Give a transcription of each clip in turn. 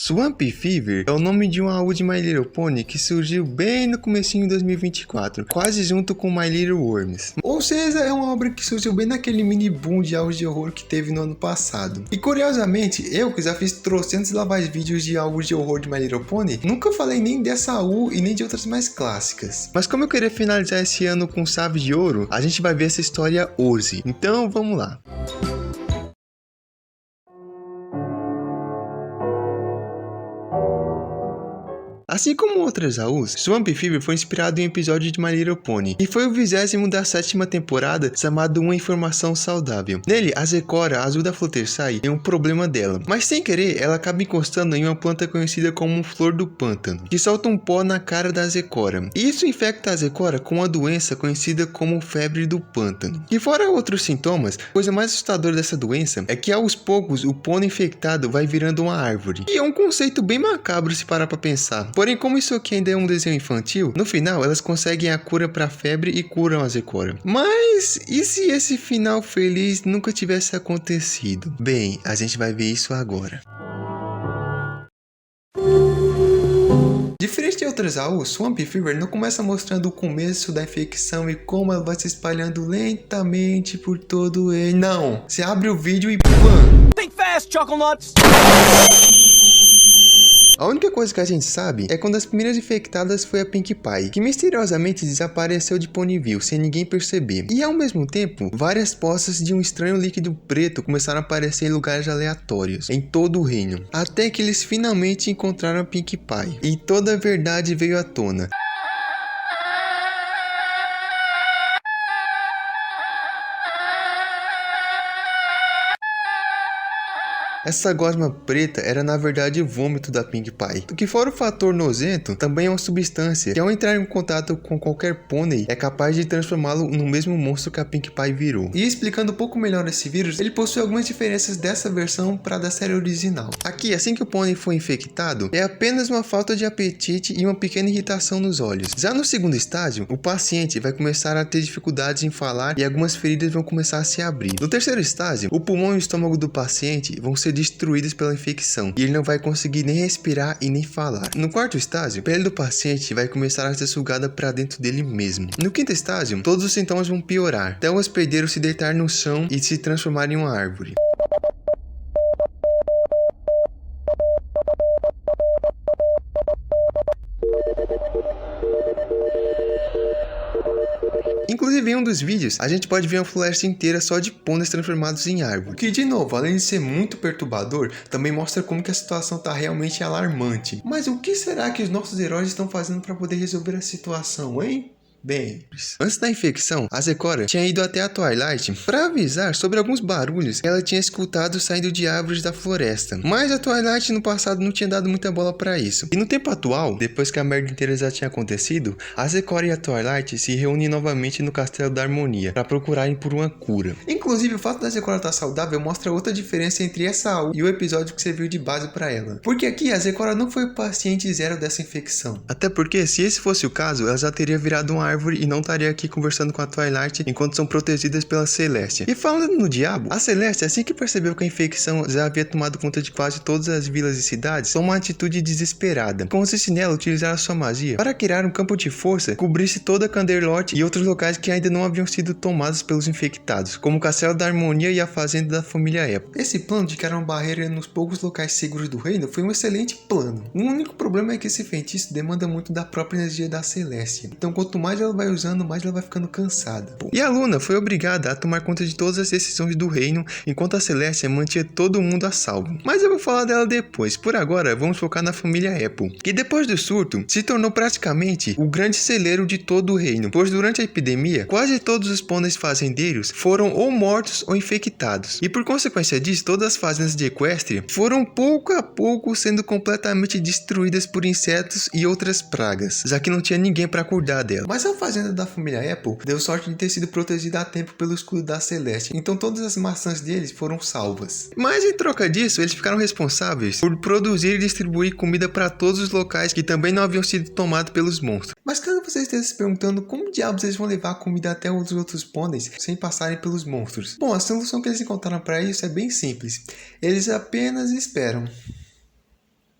Swamp Fever é o nome de um AU de My Little Pony que surgiu bem no comecinho de 2024, quase junto com My Little Worms. Ou seja, é uma obra que surgiu bem naquele mini boom de AUs de horror que teve no ano passado. E curiosamente, eu que já fiz trocentos lavais vídeos de AUs de horror de My Little Pony, nunca falei nem dessa AU e nem de outras mais clássicas. Mas como eu queria finalizar esse ano com chave de ouro, a gente vai ver essa história hoje. Então vamos lá. Assim como outras AUs, Swamp Fever foi inspirado em um episódio de My Little Pony, e foi o 20º da 7ª temporada, chamado Uma Informação Saudável. Nele, a Zecora ajuda a Fluttershy em um problema dela, mas sem querer, ela acaba encostando em uma planta conhecida como Flor do Pântano, que solta um pó na cara da Zecora, e isso infecta a Zecora com uma doença conhecida como Febre do Pântano. E fora outros sintomas, a coisa mais assustadora dessa doença é que aos poucos o pônei infectado vai virando uma árvore, e é um conceito bem macabro se parar pra pensar. Porém, como isso aqui ainda é um desenho infantil, no final elas conseguem a cura pra febre e curam a Zecora. Mas e se esse final feliz nunca tivesse acontecido? Bem, a gente vai ver isso agora. Diferente de outras AUs, Swamp Fever não começa mostrando o começo da infecção e como ela vai se espalhando lentamente por todo ele. Não! Você abre o vídeo e pam! Think fast, Chocolonuts! A única coisa que a gente sabe é quando as primeiras infectadas foi a Pink Pie, que misteriosamente desapareceu de Ponyville sem ninguém perceber. E ao mesmo tempo, várias poças de um estranho líquido preto começaram a aparecer em lugares aleatórios, em todo o reino. Até que eles finalmente encontraram a Pink Pie, e toda a verdade veio à tona. Essa gosma preta era na verdade o vômito da Pink Pie, que fora o fator nojento, também é uma substância que ao entrar em contato com qualquer pônei é capaz de transformá-lo no mesmo monstro que a Pink Pie virou. E explicando um pouco melhor esse vírus, ele possui algumas diferenças dessa versão para a da série original. Aqui, assim que o pônei foi infectado, é apenas uma falta de apetite e uma pequena irritação nos olhos. Já no segundo estágio, o paciente vai começar a ter dificuldades em falar e algumas feridas vão começar a se abrir. No terceiro estágio, o pulmão e o estômago do paciente vão ser destruídos pela infecção e ele não vai conseguir nem respirar e nem falar. No quarto estágio, a pele do paciente vai começar a ser sugada para dentro dele mesmo. No quinto estágio, todos os sintomas vão piorar, até o hospedeiro se deitar no chão e se transformar em uma árvore. Inclusive em um dos vídeos, a gente pode ver uma floresta inteira só de pôneis transformados em árvore. Que de novo, além de ser muito perturbador, também mostra como que a situação tá realmente alarmante. Mas o que será que os nossos heróis estão fazendo para poder resolver a situação, hein? Bem, antes da infecção, a Zecora tinha ido até a Twilight para avisar sobre alguns barulhos que ela tinha escutado saindo de árvores da floresta. Mas a Twilight no passado não tinha dado muita bola para isso. E no tempo atual, depois que a merda inteira já tinha acontecido, a Zecora e a Twilight se reúnem novamente no Castelo da Harmonia para procurarem por uma cura. Inclusive, o fato da Zecora estar saudável mostra outra diferença entre essa AU e o episódio que serviu de base para ela. Porque aqui a Zecora não foi o paciente zero dessa infecção. Até porque, se esse fosse o caso, ela já teria virado uma árvore e não estaria aqui conversando com a Twilight enquanto são protegidas pela Celestia. E falando no diabo, a Celestia, assim que percebeu que a infecção já havia tomado conta de quase todas as vilas e cidades, tomou uma atitude desesperada. Consiste nela utilizar a sua magia para criar um campo de força que cobrisse toda a Canderlot e outros locais que ainda não haviam sido tomados pelos infectados, como o Castelo da Harmonia e a fazenda da família Apple. Esse plano de criar uma barreira nos poucos locais seguros do reino foi um excelente plano. O único problema é que esse feitiço demanda muito da própria energia da Celestia. Então quanto mais ela vai usando, mais ela vai ficando cansada. E a Luna foi obrigada a tomar conta de todas as decisões do reino, enquanto a Celestia mantinha todo mundo a salvo. Mas eu vou falar dela depois. Por agora, vamos focar na família Apple, que depois do surto, se tornou praticamente o grande celeiro de todo o reino, pois durante a epidemia, quase todos os pôneis fazendeiros foram ou mortos ou infectados. E por consequência disso, todas as fazendas de Equestria foram pouco a pouco sendo completamente destruídas por insetos e outras pragas, já que não tinha ninguém para cuidar dela. Mas a fazenda da família Apple deu sorte de ter sido protegida a tempo pelo escudo da Celeste, então todas as maçãs deles foram salvas. Mas em troca disso, eles ficaram responsáveis por produzir e distribuir comida para todos os locais que também não haviam sido tomados pelos monstros. Mas caso você esteja se perguntando como diabos eles vão levar a comida até os outros pôneis sem passarem pelos monstros, bom, a solução que eles encontraram para isso é bem simples. Eles apenas esperam.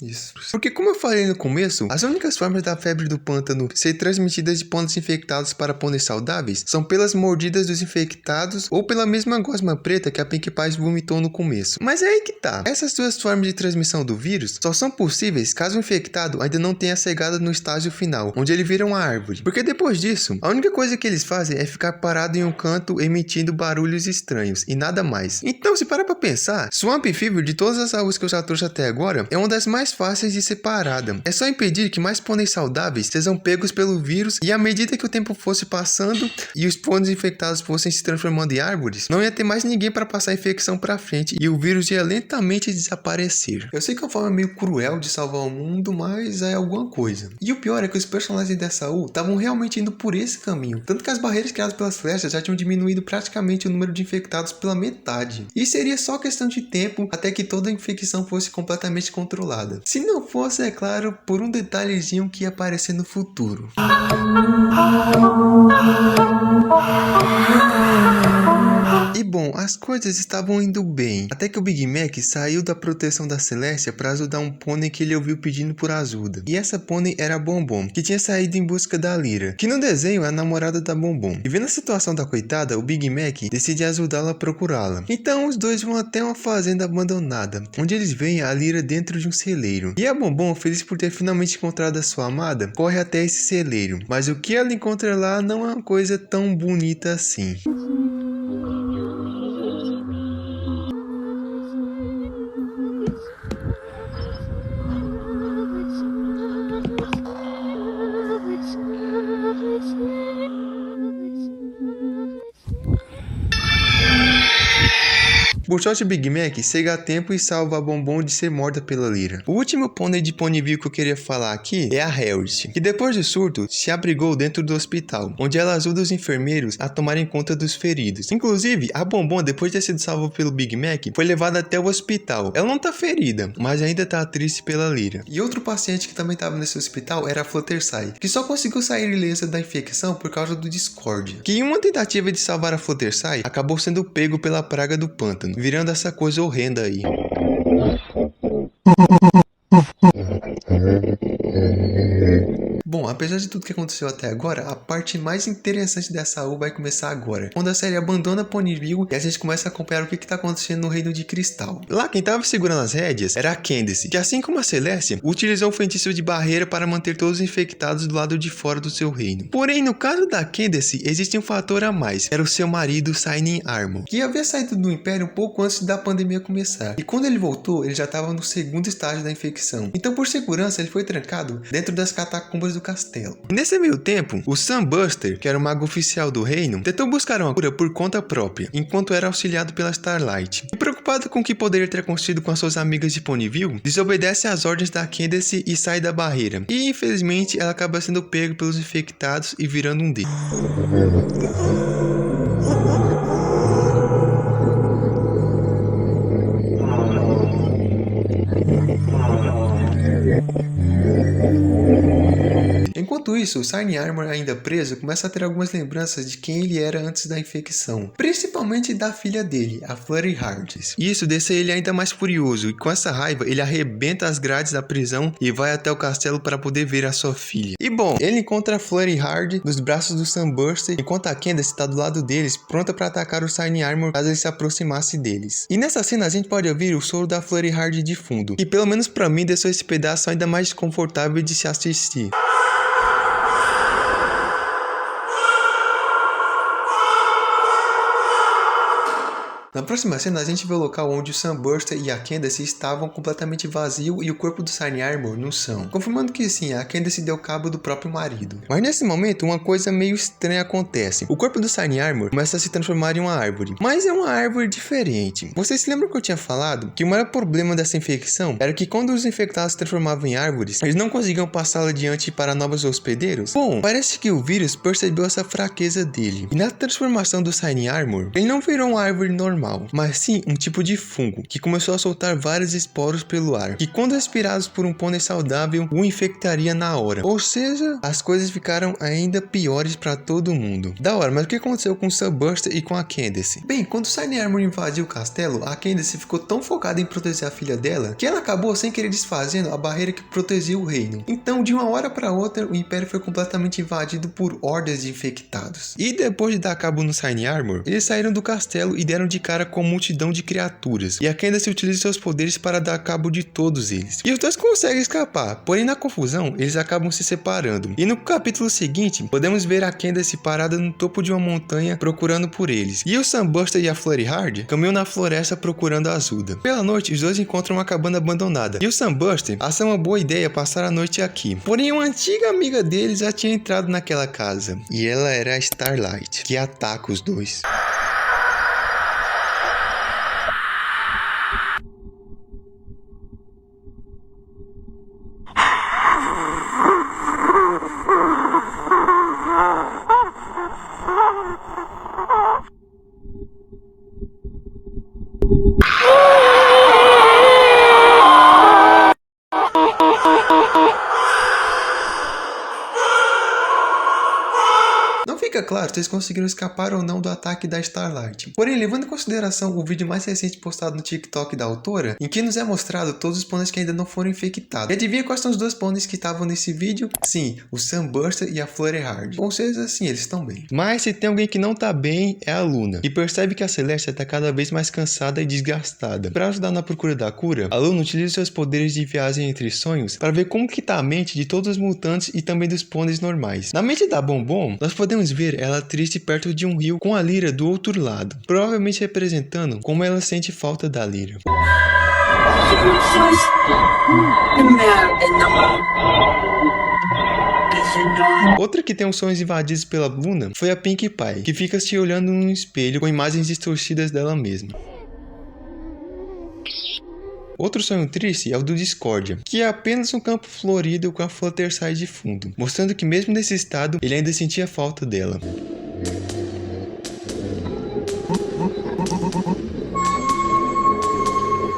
Isso. Porque como eu falei no começo, as únicas formas da febre do pântano ser transmitidas de pôneis infectados para pôneis saudáveis são pelas mordidas dos infectados ou pela mesma gosma preta que a Pink Pie vomitou no começo. Mas é aí que tá. Essas duas formas de transmissão do vírus só são possíveis caso o infectado ainda não tenha chegado no estágio final, onde ele vira uma árvore. Porque depois disso, a única coisa que eles fazem é ficar parado em um canto emitindo barulhos estranhos e nada mais. Então, se parar pra pensar, Swamp Fever, de todas as algas que eu já trouxe até agora, é uma das mais fáceis de ser parada. É só impedir que mais pôneis saudáveis sejam pegos pelo vírus, e à medida que o tempo fosse passando e os pôneis infectados fossem se transformando em árvores, não ia ter mais ninguém para passar a infecção pra frente e o vírus ia lentamente desaparecer. Eu sei que é uma forma meio cruel de salvar o mundo, mas é alguma coisa. E o pior é que os personagens dessa U estavam realmente indo por esse caminho, tanto que as barreiras criadas pelas flechas já tinham diminuído praticamente o número de infectados pela metade. E seria só questão de tempo até que toda a infecção fosse completamente controlada. Se não fosse, é claro, por um detalhezinho que ia aparecer no futuro. E bom, as coisas estavam indo bem, até que o Big Mac saiu da proteção da Celestia para ajudar um pônei que ele ouviu pedindo por ajuda. E essa pônei era a Bombom, que tinha saído em busca da Lyra, que no desenho é a namorada da Bombom. E vendo a situação da coitada, o Big Mac decide ajudá-la a procurá-la. Então os dois vão até uma fazenda abandonada, onde eles veem a Lyra dentro de um celeiro. E a Bombom, feliz por ter finalmente encontrado a sua amada, corre até esse celeiro. Mas o que ela encontra lá não é uma coisa tão bonita assim. Bullshot Big Mac chega a tempo e salva a Bombom de ser morta pela Lyra. O último pônei de Ponyville que eu queria falar aqui é a Harriet, que depois do surto se abrigou dentro do hospital, onde ela ajuda os enfermeiros a tomarem conta dos feridos. Inclusive, a Bombom, depois de ter sido salva pelo Big Mac, foi levada até o hospital. Ela não tá ferida, mas ainda tá triste pela Lyra. E outro paciente que também tava nesse hospital era a Fluttershy, que só conseguiu sair ilesa da infecção por causa do Discord, que em uma tentativa de salvar a Fluttershy, acabou sendo pego pela praga do pântano, virando essa coisa horrenda aí. Bom, apesar de tudo que aconteceu até agora, a parte mais interessante dessa U vai começar agora, quando a série abandona Ponyville e a gente começa a acompanhar o que está acontecendo no Reino de Cristal. Lá quem estava segurando as rédeas era a Candace, que assim como a Celestia, utilizou o feitiço de barreira para manter todos os infectados do lado de fora do seu reino. Porém, no caso da Candace, existe um fator a mais, era o seu marido Shining Armor, que havia saído do Império um pouco antes da pandemia começar, e quando ele voltou, ele já estava no segundo estágio da infecção. Então, por segurança, ele foi trancado dentro das catacumbas do castelo. E nesse meio tempo, o Sunbuster, que era o mago oficial do reino, tentou buscar uma cura por conta própria, enquanto era auxiliado pela Starlight. E preocupado com o que poderia ter acontecido com as suas amigas de Ponyville, desobedece às ordens da Candace e sai da barreira. E infelizmente, ela acaba sendo pega pelos infectados e virando um deles. Enquanto isso, o Shining Armor, ainda preso, começa a ter algumas lembranças de quem ele era antes da infecção, principalmente da filha dele, a Fluttershy Hardis. Isso deixa ele ainda mais furioso, e com essa raiva ele arrebenta as grades da prisão e vai até o castelo para poder ver a sua filha. E bom, ele encontra a Fluttershy Hard nos braços do Sunburster, enquanto a Candace está do lado deles, pronta para atacar o Shining Armor caso ele se aproximasse deles. E nessa cena a gente pode ouvir o soro da Fluttershy Hard de fundo, e pelo menos para mim deixou esse pedaço ainda mais desconfortável de se assistir. Na próxima cena, a gente vê o local onde o Sunburster e a Candace estavam completamente vazio e o corpo do Shining Armor no chão, confirmando que sim, a Candace deu cabo do próprio marido. Mas nesse momento, uma coisa meio estranha acontece. O corpo do Shining Armor começa a se transformar em uma árvore, mas é uma árvore diferente. Vocês se lembram que eu tinha falado que o maior problema dessa infecção era que quando os infectados se transformavam em árvores, eles não conseguiam passá-la adiante para novos hospedeiros? Bom, parece que o vírus percebeu essa fraqueza dele, e na transformação do Shining Armor, ele não virou uma árvore normal. normal, mas sim um tipo de fungo, que começou a soltar vários esporos pelo ar, que quando respirados por um pônei saudável, o infectaria na hora. Ou seja, as coisas ficaram ainda piores pra todo mundo. Da hora, mas o que aconteceu com o Sunburster e com a Candace? Bem, quando Shiny Armor invadiu o castelo, a Candace ficou tão focada em proteger a filha dela, que ela acabou sem querer desfazendo a barreira que protegia o reino. Então, de uma hora para outra, o Império foi completamente invadido por hordas de infectados. E depois de dar cabo no Shiny Armor, eles saíram do castelo e deram de cara com multidão de criaturas. E a Candace utiliza seus poderes para dar cabo de todos eles. E os dois conseguem escapar, porém na confusão, eles acabam se separando. E no capítulo seguinte, podemos ver a Candace parada no topo de uma montanha procurando por eles. E o Sunburster e a Flurry Hard caminham na floresta procurando a ajuda. Pela noite, os dois encontram uma cabana abandonada. E o Sunburster acha uma boa ideia passar a noite aqui. Porém, uma antiga amiga deles já tinha entrado naquela casa. E ela era a Starlight, que ataca os dois. Não fica claro se eles conseguiram escapar ou não do ataque da Starlight. Porém, levando em consideração o vídeo mais recente postado no TikTok da autora, em que nos é mostrado todos os pôneis que ainda não foram infectados. E adivinha quais são os dois pôneis que estavam nesse vídeo? Sim, o Sunburster e a Flurry Hard. Ou seja, sim, eles estão bem. Mas se tem alguém que não tá bem, é a Luna, e percebe que a Celestia tá cada vez mais cansada e desgastada. Para ajudar na procura da cura, a Luna utiliza seus poderes de viagem entre sonhos para ver como que tá a mente de todos os mutantes e também dos pôneis normais. Na mente da Bombom, nós podemos ver ela triste perto de um rio com a Lyra do outro lado, provavelmente representando como ela sente falta da Lyra. Outra que tem os sonhos invadidos pela Luna foi a Pinkie Pie, que fica se olhando num espelho com imagens distorcidas dela mesma. Outro sonho triste é o do Discordia, que é apenas um campo florido com a Fluttershy de fundo, mostrando que mesmo nesse estado, ele ainda sentia falta dela.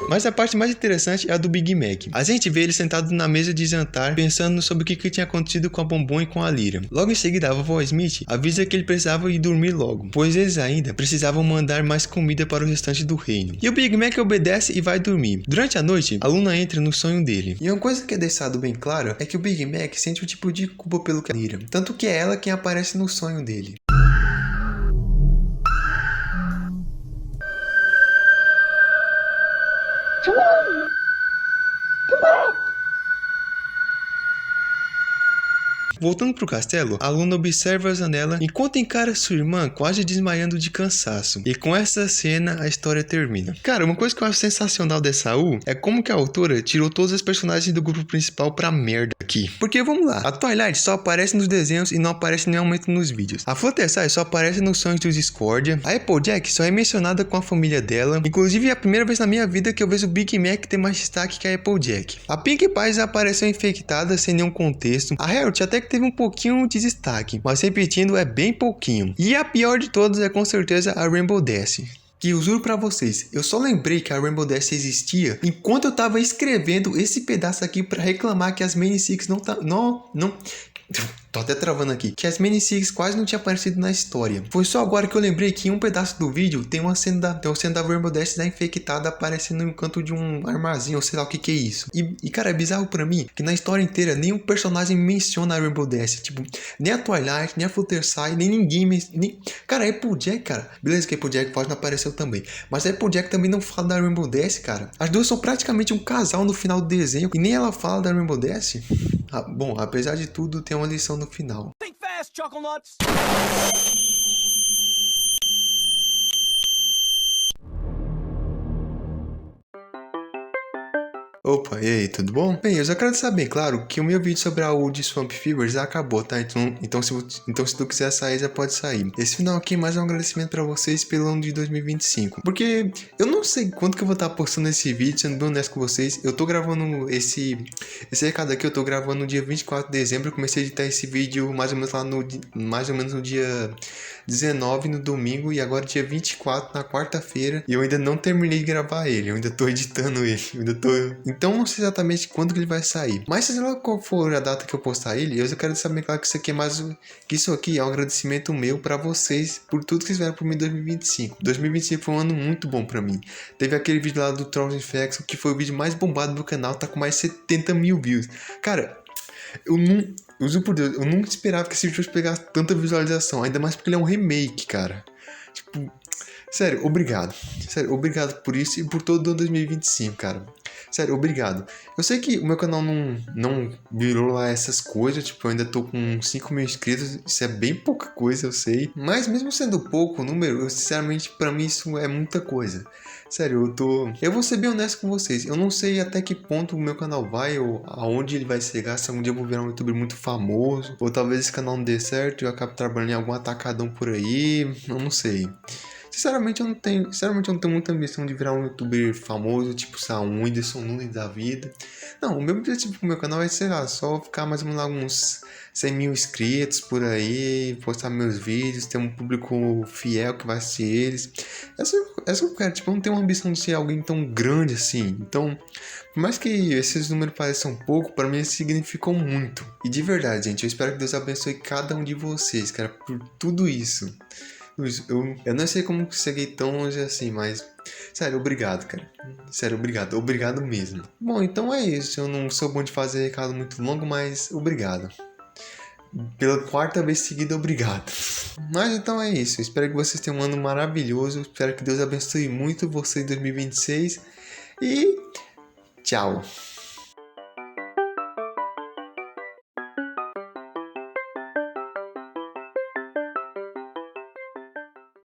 Mas a parte mais interessante é a do Big Mac. A gente vê ele sentado na mesa de jantar, pensando sobre o que tinha acontecido com a Bombom e com a Lyra. Logo em seguida, a vovó Smith avisa que ele precisava ir dormir logo, pois eles ainda precisavam mandar mais comida para o restante do reino. E o Big Mac obedece e vai dormir. Durante a noite, a Luna entra no sonho dele. E uma coisa que é deixado bem claro é que o Big Mac sente um tipo de culpa pelo que a Lyra, tanto que é ela quem aparece no sonho dele. Voltando pro castelo, a Luna observa a janela enquanto encara sua irmã quase desmaiando de cansaço. E com essa cena, a história termina. Cara, uma coisa que eu acho sensacional dessa U é como que a autora tirou todos os personagens do grupo principal pra merda aqui. Porque vamos lá, a Twilight só aparece nos desenhos e não aparece em nenhum momento nos vídeos. A Fluttershy só aparece nos sonhos do Discordia. A Applejack só é mencionada com a família dela. Inclusive é a primeira vez na minha vida que eu vejo o Big Mac ter mais destaque que a Applejack. A Pinkie Pie já apareceu infectada sem nenhum contexto. A Harriet até que teve um pouquinho de destaque, mas repetindo é bem pouquinho. E a pior de todas é com certeza a Rainbow Dash. Que eu juro pra vocês, eu só lembrei que a Rainbow Dash existia enquanto eu tava escrevendo esse pedaço aqui pra reclamar que as Mini Six não tá... Não... Tô até travando aqui. Que as Mini Six quase não tinha aparecido na história. Foi só agora que eu lembrei que em um pedaço do vídeo tem uma cena da Rainbow Dash da infectada aparecendo no canto de um armazinho, ou sei lá o que é isso. E cara, é bizarro pra mim que na história inteira nenhum personagem menciona a Rainbow Dash. Tipo, nem a Twilight, nem a Fluttershy, nem ninguém. Cara, a Applejack, cara. Beleza que a Applejack pode não apareceu também. Mas a Applejack também não fala da Rainbow Dash, cara. As duas são praticamente um casal no final do desenho e nem ela fala da Rainbow Dash. Ah, bom, apesar de tudo, tem uma lição no final. Think fast, Choconuts! Opa, e aí, tudo bom? Bem, eu só quero deixar bem claro que o meu vídeo sobre a Wood Swamp Fever já acabou, tá? Então se tu quiser sair, já pode sair. Esse final aqui é mais um agradecimento pra vocês pelo ano de 2025. Porque eu não sei quando que eu vou estar postando esse vídeo, sendo bem honesto com vocês. Eu tô gravando esse recado aqui, eu tô gravando no dia 24 de dezembro. Eu comecei a editar esse vídeo mais ou menos no dia 19 no domingo e agora dia 24 na quarta-feira. E eu ainda não terminei de gravar ele, eu ainda tô editando ele. Então não sei exatamente quando que ele vai sair. Mas seja lá qual for a data que eu postar ele, eu só quero saber, claro, que isso aqui é mais que isso aqui é um agradecimento meu pra vocês por tudo que vocês fizeram por mim em 2025. 2025 foi um ano muito bom pra mim. Teve aquele vídeo lá do Trolls Infection, que foi o vídeo mais bombado do canal, tá com mais 70 mil views. Cara, eu juro por Deus, eu nunca esperava que esse vídeo fosse pegar tanta visualização, ainda mais porque ele é um remake, cara. Tipo, sério, obrigado. Sério, obrigado por isso e por todo o 2025, cara. Sério, obrigado. Eu sei que o meu canal não virou lá essas coisas, tipo, eu ainda tô com 5 mil inscritos, isso é bem pouca coisa, eu sei. Mas mesmo sendo pouco o número, eu, sinceramente, pra mim isso é muita coisa. Sério, eu vou ser bem honesto com vocês, eu não sei até que ponto o meu canal vai, ou aonde ele vai chegar, se algum dia eu vou virar um youtuber muito famoso, ou talvez esse canal não dê certo e eu acabe trabalhando em algum atacadão por aí, eu não sei. Sinceramente, eu não tenho muita ambição de virar um youtuber famoso, tipo, sei lá, um Whindersson Nunes da vida. Não, o meu objetivo pro meu canal é, sei lá, só ficar mais ou menos uns 100 mil inscritos por aí, postar meus vídeos, ter um público fiel que vai assistir eles. Essa eu quero, tipo, eu não tenho uma ambição de ser alguém tão grande assim. Então, por mais que esses números pareçam pouco, para mim eles significam muito. E de verdade, gente, eu espero que Deus abençoe cada um de vocês, cara, por tudo isso. Eu não sei como cheguei tão longe assim, mas... Sério, obrigado, cara. Sério, obrigado. Obrigado mesmo. Bom, então é isso. Eu não sou bom de fazer recado muito longo, mas obrigado. Pela quarta vez seguida, obrigado. Mas então é isso. Espero que vocês tenham um ano maravilhoso. Espero que Deus abençoe muito vocês em 2026. E tchau.